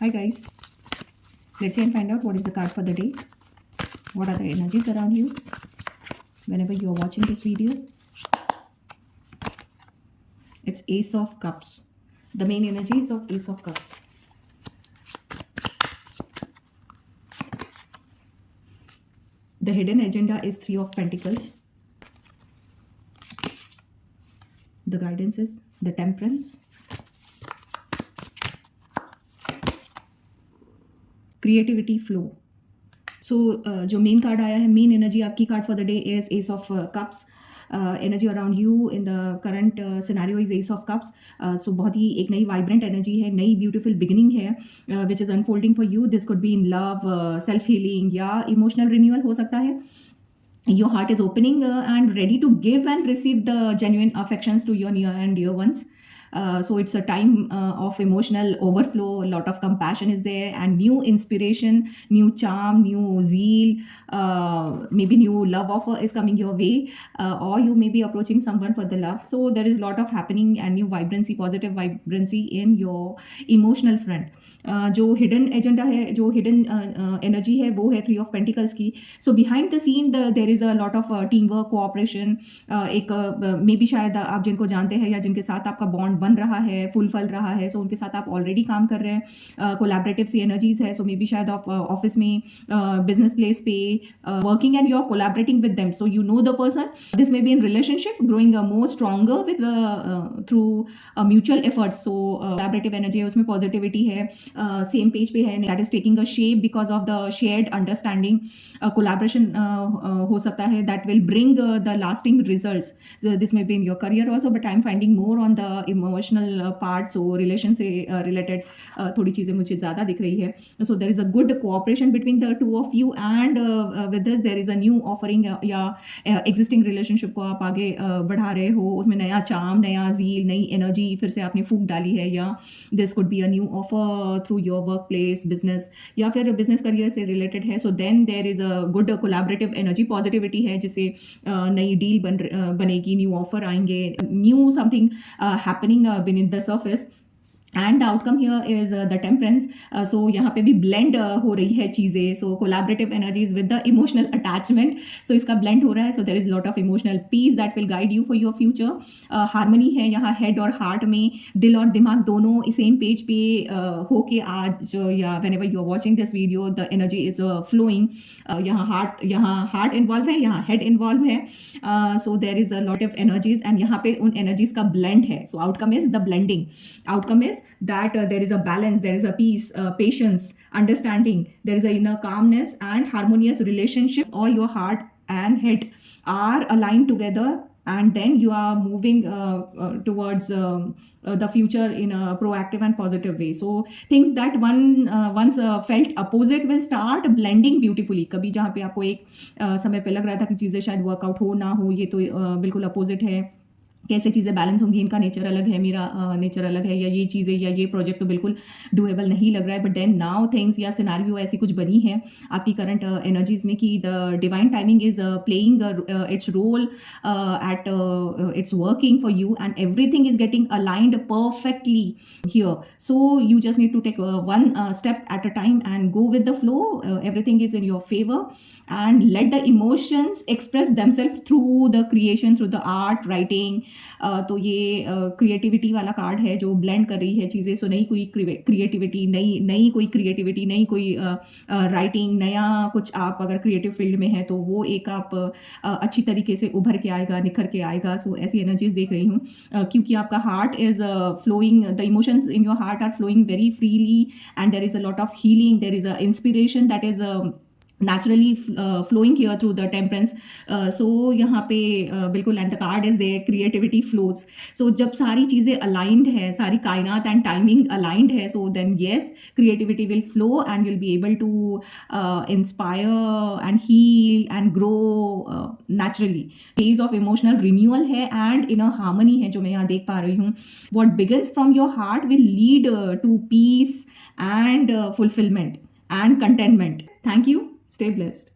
Hi guys, let's see and find out what is the card for the day. What are the energies around you whenever you are watching this video? It's Ace of Cups. The main energy is of Ace of Cups. The hidden agenda is Three of Pentacles. The guidance is the Temperance. Creativity flow. So जो main card आया है, main energy आपकी card for the day is ace of cups. Energy around you in the current scenario is ace of cups. So बहुत ही एक नई vibrant energy है, नई ब्यूटीफुल बिगिनिंग है which is unfolding for you. This could be in love, self healing या emotional renewal हो सकता है. Your heart is opening and ready to give and receive the genuine affections to your near and dear ones. So it's a time of emotional overflow. A lot of compassion is there and new inspiration, new charm, new zeal, maybe new love offer is coming your way, or you may be approaching someone for the love. So there is a lot of happening and new vibrancy, positive vibrancy in your emotional front. जो hidden agenda है, जो hidden energy है, वो है three of pentacles की. So behind the scene there is a lot of team work, cooperation. एक maybe शायद आप जिनको जानते हैं या जिनके साथ आपका बॉन्ड बन रहा है, फुलफल रहा है, सो उनके साथ आप ऑलरेडी काम कर रहे हैं. कोलैबोरेटिव सी एनर्जीज है. सो मे बी शायद ऑफिस में, बिजनेस प्लेस पे working and you are collaborating with them. So you know the person. This may be in relationship growing more stronger with through mutual efforts. So collaborative energy है, उसमें positivity है, same page पे है. That is taking a shape because of the shared understanding. Collaboration हो सकता है that will bring the lasting results. This may be in your career also, but I am finding more on the emotional part. So relation से related थोड़ी चीज़ें मुझे ज़्यादा दिख रही है. So there is a good cooperation between the two of you and with this there is a new offering या existing relationship को आप आगे बढ़ा रहे हो. उसमें नया चार्म, नया जील, नई एनर्जी फिर से आपने फूंक डाली है. या this could be a new offer through your work place, business या फिर बिजनेस करियर से रिलेटेड है. So then there is a good collaborative energy, positivity है, जिससे नई डील बनेगी, न्यू ऑफर आएंगे, new something happening beneath the surface. And the outcome here is the temperance. So यहाँ पे भी ब्लेंड हो रही है चीज़ें. So collaborative energies with the emotional attachment. So इसका ब्लेंड हो रहा है. So there is lot of emotional peace that will guide you for your future. Harmony है यहाँ हेड और हार्ट में. दिल और दिमाग दोनों सेम पेज पे होके आज या whenever you are watching this video the energy is flowing. यहाँ हार्ट इन्वॉल्व है, यहाँ हेड इन्वॉल्व है. So there is a lot of energies and यहाँ पे उन एनर्जीज का ब्लेंड है. So outcome is the blending. Outcome is that there is a balance, there is a peace, patience, understanding, there is a inner calmness and harmonious relationship. All your heart and head are aligned together and then you are moving towards the future in a proactive and positive way. So things that once felt opposite will start blending beautifully. कभी जहाँ पे आपको एक समय पे लग रहा था कि चीज़ें शायद वर्कआउट हो ना हो, ये तो बिल्कुल अपोजिट है, कैसे चीज़ें बैलेंस होंगी, इनका नेचर अलग है, मेरा नेचर अलग है, या ये चीज़ें या ये प्रोजेक्ट तो बिल्कुल डूएबल नहीं लग रहा है. बट देन नाउ थिंग्स या सिनारियो ऐसी कुछ बनी है आपकी करंट एनर्जीज में कि the divine timing is playing its role at its working for you and everything is getting aligned perfectly here. So you just need to take one step at a time and go with the flow. Everything is in your favour and let the emotions express themselves through the creation, through the art, writing. तो ये creativity वाला card है जो blend कर रही है चीज़ें. सो नई कोई क्रिएटिविटी, नई कोई क्रिएटिविटी, नई कोई राइटिंग, नया कुछ आप अगर क्रिएटिव फील्ड में है तो वो एक आप अच्छी तरीके से उभर के आएगा, निखर के आएगा. सो ऐसी एनर्जीज देख रही हूँ क्योंकि आपका heart is flowing, the emotions in your heart are flowing very freely and there is a lot of healing. There is a inspiration that is naturally flowing here through the temperance. So यहाँ पे बिल्कुल and the card is there, creativity flows. So जब सारी चीज़ें aligned है, सारी कायनात and timing aligned है, so then yes creativity will flow and will be able to inspire and heal and grow naturally. Phase of emotional renewal है and in a harmony है जो मैं यहाँ देख पा रही हूँ. What begins from your heart will lead to peace and fulfillment and contentment. Thank you. Stay blessed.